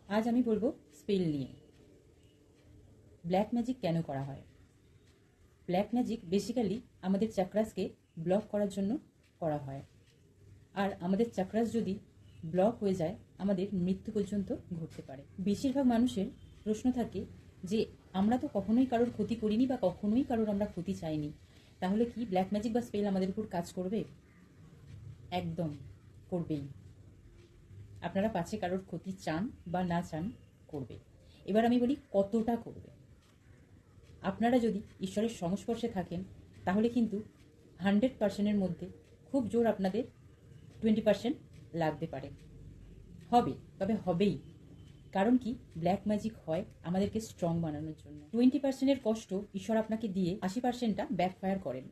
আজ আমি বলবো স্পেল নিয়ে। ব্ল্যাক ম্যাজিক কেন করা হয়? ব্ল্যাক ম্যাজিক বেসিক্যালি আমাদের চাকরাসকে ব্লক করার জন্য করা হয়। আর আমাদের চাকরাস যদি ব্লক হয়ে যায় আমাদের মৃত্যু পর্যন্ত ঘটতে পারে। বেশিরভাগ মানুষের প্রশ্ন থাকে যে আমরা তো কখনোই কারোর ক্ষতি করিনি বা কখনোই কারোর আমরা ক্ষতি চাইনি, তাহলে কি ব্ল্যাক ম্যাজিক বা স্পেল আমাদের উপর কাজ করবে? একদম করবেই। আপনারা পাছে কারোর ক্ষতি চান বা না চান, করবে। এবার আমি বলি কতটা করবে। আপনারা যদি ঈশ্বরের সংস্পর্শে থাকেন তাহলে কিন্তু 100%-এর মধ্যে খুব জোর আপনাদের 20% লাগতে পারে, হবে, তবে হবেই। কারণ কি, ব্ল্যাক ম্যাজিক হয় আমাদেরকে স্ট্রং বানানোর জন্য। 20%-এর কষ্ট ঈশ্বর আপনাকে দিয়ে 80%টা ব্যাকফায়ার করেন।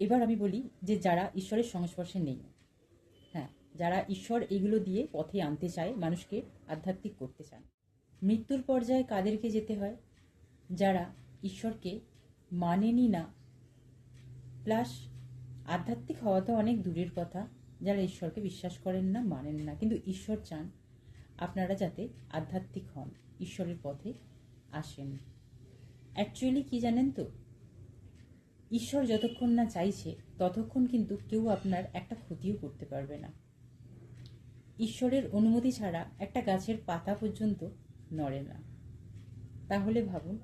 এবার আমি বলি যে যারা ঈশ্বরের সংস্পর্শে নেই, হ্যাঁ, যারা ঈশ্বর এগুলো দিয়ে পথে আনতে চায়, মানুষকে আধ্যাত্মিক করতে চান, মৃত্যুর পর্যায়ে কাদেরকে যেতে হয়? যারা ঈশ্বরকে মানেনি না, প্লাস আধ্যাত্মিক হওয়া তো অনেক দূরের কথা, যারা ঈশ্বরকে বিশ্বাস করেন না, মানেন না, কিন্তু ঈশ্বর চান আপনারা যাতে আধ্যাত্মিক হন, ঈশ্বরের পথে আসেন। অ্যাকচুয়ালি কি জানেন তো, ঈশ্বর যতক্ষণ না চাইছে ততক্ষণ কিন্তু কেউ আপনার একটা ক্ষতিও করতে পারবে না। ঈশ্বরের অনুমতি ছাড়া একটা গাছের পাতা পর্যন্ত নড়ে না। তাহলে ভাবুন,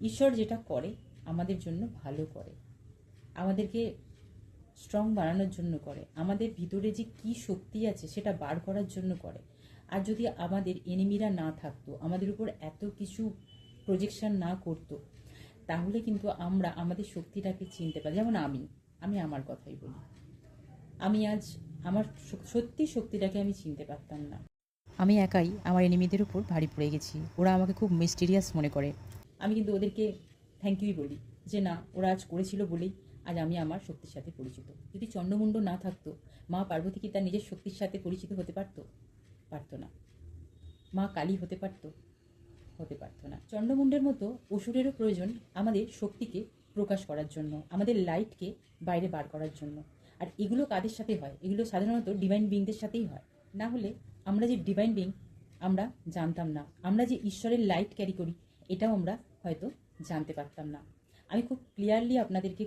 ঈশ্বর যেটা করে আমাদের জন্য ভালো করে, আমাদেরকে স্ট্রং বানানোর জন্য করে, আমাদের ভিতরে যে কি শক্তি আছে সেটা বার করার জন্য করে। আর যদি আমাদের এনিমিরা না থাকতো, আমাদের উপর এত কিছু প্রজেকশন না করতো, তাহলে কিন্তু আমরা আমাদের শক্তিটাকে চিনতে পারি। যেমন আমি আমার কথাই বলি, আমি আজ আমার সত্যি শক্তিটাকে আমি চিনতে পারতাম না। আমি একাই আমার এনিমিদের উপর ভারী পড়ে গেছি। ওরা আমাকে খুব মিস্টিরিয়াস মনে করে। আমি কিন্তু ওদেরকে থ্যাংক ইউই বলি যে না, ওরা আজ করেছিল বলেই আজ আমি আমার শক্তির সাথে পরিচিত। যদি চন্ডমুণ্ড না থাকতো, মা পার্বতী কি তার নিজের শক্তির সাথে পরিচিত হতে পারতো? পারতো না। মা কালী হতে পারতো? হতে পারতো না। চন্ডমুণ্ডের মতো অসুরেরও প্রয়োজন আমাদের শক্তিকে প্রকাশ করার জন্য, আমাদের লাইটকে বাইরে বার করার জন্য। আর এগুলো কাদের সাথে হয়? এগুলো সাধারণত ডিভাইন বিংদের সাথেই হয়। না হলে আমরা যে ডিভাইন বিং আমরা জানতাম না, আমরা যে ঈশ্বরের লাইট ক্যারি করি এটাও আমরা হয়তো জানতে পারতাম না। আমি খুব ক্লিয়ারলি আপনাদেরকে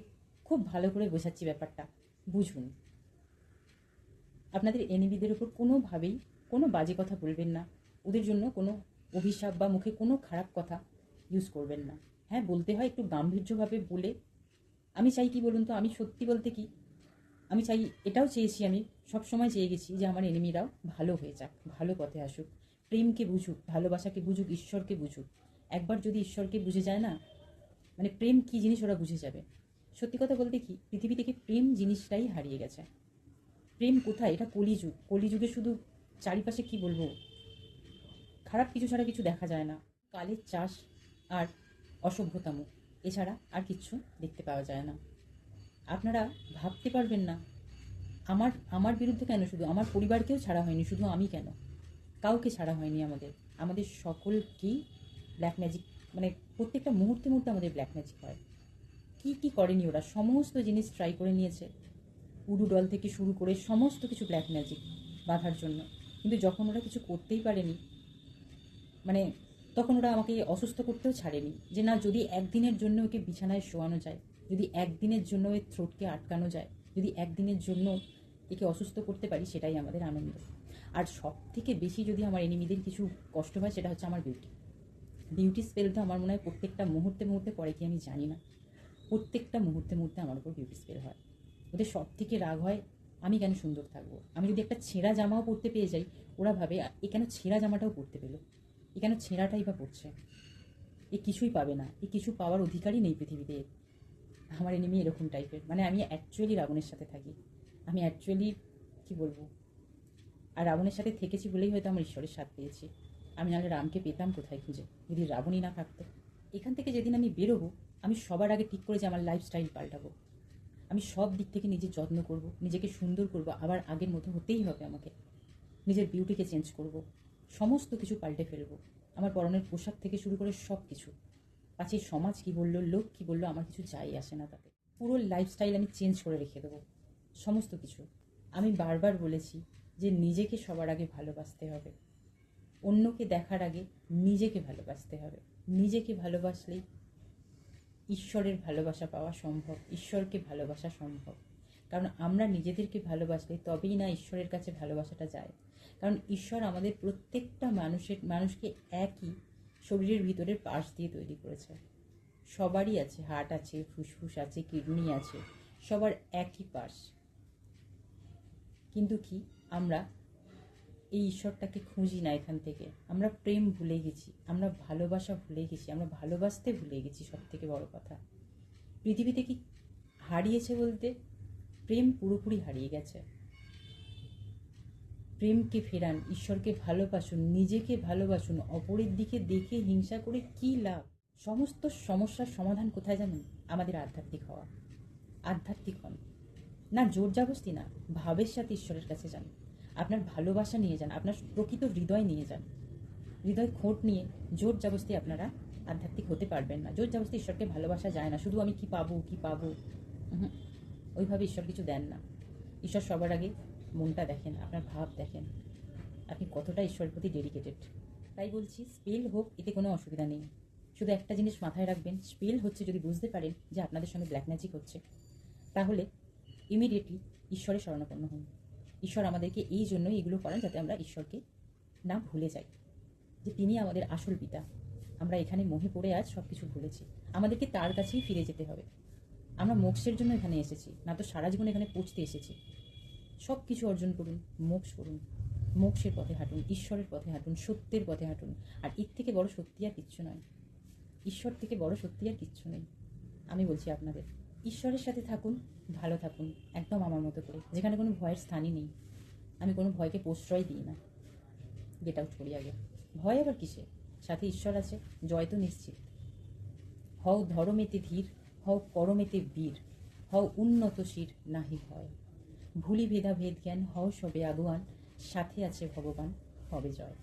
খুব ভালো করে বোঝাচ্ছি ব্যাপারটা, বুঝুন। আপনাদের এনিমিদের উপর কোনোভাবেই কোনো বাজে কথা বলবেন না, ওদের জন্য কোনো অভিশাপ বা মুখে কোনো খারাপ কথা ইউজ করবেন না। হ্যাঁ, বলতে হয় একটু গাম্ভীর্যভাবে বলে। আমি চাই কি বলুন তো, আমি সত্যি বলতে কি, আমি চাই, এটাও চেয়েছি, আমি সব সময় চেয়ে গেছি যে আমার এনিমিরাও ভালো হয়ে যাক, ভালো পথে আসুক, প্রেমকে বুঝুক, ভালোবাসাকে বুঝুক, ঈশ্বরকে বুঝুক। একবার যদি ঈশ্বরকে বুঝে যায় না, মানে প্রেম কী জিনিস ওরা বুঝে যাবে। সত্যি কথা বলতে কি, পৃথিবী থেকে প্রেম জিনিসটাই হারিয়ে গেছে। প্রেম কোথায়? এটা কলিযুগ। কলিযুগে শুধু চারিপাশে কি বলবো, খারাপ কিছু ছাড়া কিছু দেখা যায় না। কালের চাষ আর অসভ্যতামো, এছাড়া আর কিচ্ছু দেখতে পাওয়া যায় না। আপনারা ভাবতে পারবেন না, আমার আমার বিরুদ্ধে কেন শুধু আমার পরিবারকেও ছাড়া হয়নি, শুধু আমি কেন, কাউকে ছাড়া হয়নি। আমাদের সকলকেই ব্ল্যাক ম্যাজিক, মানে প্রত্যেকটা মুহূর্তে মুহূর্তে আমাদের ব্ল্যাক ম্যাজিক হয়। কি কি করেনি ওরা, সমস্ত জিনিস ট্রাই করে নিয়েছে। উডু ডল থেকে শুরু করে সমস্ত কিছু ব্ল্যাক ম্যাজিক বাঁধার জন্য, কিন্তু যখন ওরা কিছু করতেই পারেনি, মানে তখন ওরা আমাকে অসুস্থ করতেও ছাড়েনি। যে না, যদি একদিনের জন্য ওকে বিছানায় শোয়ানো যায়, যদি একদিনের জন্য ওই থ্রোটকে আটকানো যায়, যদি একদিনের জন্য একে অসুস্থ করতে পারি, সেটাই আমাদের আনন্দ। আর সব থেকে বেশি যদি আমার এনিমিদের কিছু কষ্ট হয়, সেটা হচ্ছে আমার বিউটি স্পেল তো আমার মনে হয় প্রত্যেকটা মুহূর্তে মুহূর্তে পরে কি আমি জানি না, প্রত্যেকটা মুহূর্তে মুহূর্তে আমার উপর বিউটি স্পেল হয়। ওদের সব থেকে রাগ হয় আমি কেন সুন্দর থাকবো। আমি যদি একটা ছেঁড়া জামাও পরতে পেয়ে যাই, ওরা ভাবে এ কেন ছেঁড়া জামাটাও পরতে পেলো, এ কেন ছেঁড়াটাই বা পড়ছে, এ কিছুই পাবে না, এ কিছু পাওয়ার অধিকারই নেই পৃথিবীতে। আমার এনিমি এরকম টাইপের, মানে আমি অ্যাকচুয়ালি রাবণের সাথে থাকি, আমি অ্যাকচুয়ালি কি বলবো, আর রাবণের সাথে থেকেছি বলেই হয়তো আমার ঈশ্বরের সাথ পেয়েছি। আমি নাহলে রামকে পেতাম কোথায় খুঁজে, যদি রাবণই না থাকতো। এখান থেকে যেদিন আমি বেরোবো, আমি সবার আগে ঠিক করে যে আমার লাইফস্টাইল পাল্টাবো। আমি সব দিক থেকে নিজের যত্ন করব, নিজেকে সুন্দর করব, আবার আগের মতো হতেই হবে আমাকে। নিজের বিউটিকে চেঞ্জ করব, সমস্ত কিছু পাল্টে ফেলবো। আমার পরনের পোশাক থেকে শুরু করে সব কিছু। পাছে সমাজ কি বললো, লোক কি বললো, আমার কিছু যাই আসে না তাতে। পুরো লাইফস্টাইল আমি চেঞ্জ করে রেখে দেবো, সমস্ত কিছু। আমি বারবার বলেছি, যে নিজেকে সবার আগে ভালোবাসতে হবে, অন্যকে দেখার আগে নিজেকে ভালোবাসতে হবে। নিজেকে ভালোবাসলেই ঈশ্বরের ভালোবাসা পাওয়া সম্ভব, ঈশ্বরকে ভালোবাসা সম্ভব। কারণ আমরা নিজেদেরকে ভালোবাসলে তবেই না ঈশ্বরের কাছে ভালোবাসাটা যায়। কারণ ঈশ্বর আমাদের প্রত্যেকটা মানুষকে একই শরীরের ভিতরের পার্টস দিয়ে তৈরি করেছে। সবারই আছে, হার্ট আছে, ফুসফুস আছে, কিডনি আছে, সবার একই পার্টস। কিন্তু কি আমরা এই ঈশ্বরটাকে খুঁজি না এখান থেকে। আমরা প্রেম ভুলে গেছি, আমরা ভালোবাসা ভুলে গেছি, আমরা ভালোবাসতে ভুলে গেছি। সব থেকে বড় কথা, পৃথিবীতে কি হারিয়েছে বলতে প্রেম পুরোপুরি হারিয়ে গেছে। প্রেমকে ফেরান, ঈশ্বরকে ভালোবাসুন, নিজেকে ভালোবাসুন। অপরের দিকে দেখে হিংসা করে কি লাভ? সমস্ত সমস্যার সমাধান কোথায় জানেন? আমাদের আধ্যাত্মিক হওয়া। আধ্যাত্মিক হন, না জোর জবরদস্তি না, ভাবের সাথে ঈশ্বরের কাছে যান। আপনার ভালোবাসা নিয়ে যান, আপনার প্রকৃত হৃদয় নিয়ে যান। হৃদয় খোঁট নিয়ে জোর জবরদস্তি আপনারা আধ্যাত্মিক হতে পারবেন না। জোর জবরদস্তি ঈশ্বরকে ভালোবাসা যায় না। শুধু আমি কি পাবো কি পাবো, ওইভাবে ঈশ্বর কিছু দেন না। ঈশ্বর সবার আগে মনটা দেখেন, আপনার ভাব দেখেন, আপনি কতটা ঈশ্বরের প্রতি ডেডিকেটেড। তাই বলছি, স্পেল হোক, এতে কোনো অসুবিধা নেই। শুধু একটা জিনিস মাথায় রাখবেন, স্পেল হচ্ছে যদি বুঝতে পারেন যে আপনাদের সঙ্গে ব্ল্যাক ম্যাজিক হচ্ছে, তাহলে ইমিডিয়েটলি ঈশ্বরের শরণাপন্ন হন। ঈশ্বর আমাদেরকে এই জন্যই এগুলো করেন, যাতে আমরা ঈশ্বরকে না ভুলে যাই, যে তিনি আমাদের আসল পিতা। আমরা এখানে মোহে পড়ে আজ সব কিছু ভুলেছি, আমাদেরকে তার কাছেই ফিরে যেতে হবে। আমরা মোক্ষের জন্য এখানে এসেছি, না তো সারা জীবন এখানে পৌঁছতে এসেছি। সব কিছু অর্জন করুন, মোক্ষ করুন, মোক্ষের পথে হাঁটুন, ঈশ্বরের পথে হাঁটুন, সত্যের পথে হাঁটুন। আর এর থেকে বড় সত্যি আর কিচ্ছু নয়, ঈশ্বর থেকে বড় সত্যি আর কিচ্ছু নেই। আমি বলছি আপনাদের, ঈশ্বরের সাথে থাকুন, ভালো থাকুন, একদম আমার মতো করে, যেখানে কোনো ভয়ের স্থানই নেই। আমি কোনো ভয়কে প্রশ্রয় দিই না, গেট আউট করি আগে। ভয় আবার কিসে? সাথে ঈশ্বর আছে, জয় তো নিশ্চিত। হও ধরমেতে ধীর, হও করমেতে বীর, হও উন্নত শির, নাহি ভয়। ভুলি ভেদা ভেদ জ্ঞান, হও সবে আগুয়ান, সাথে আছে ভগবান, হবে জয়।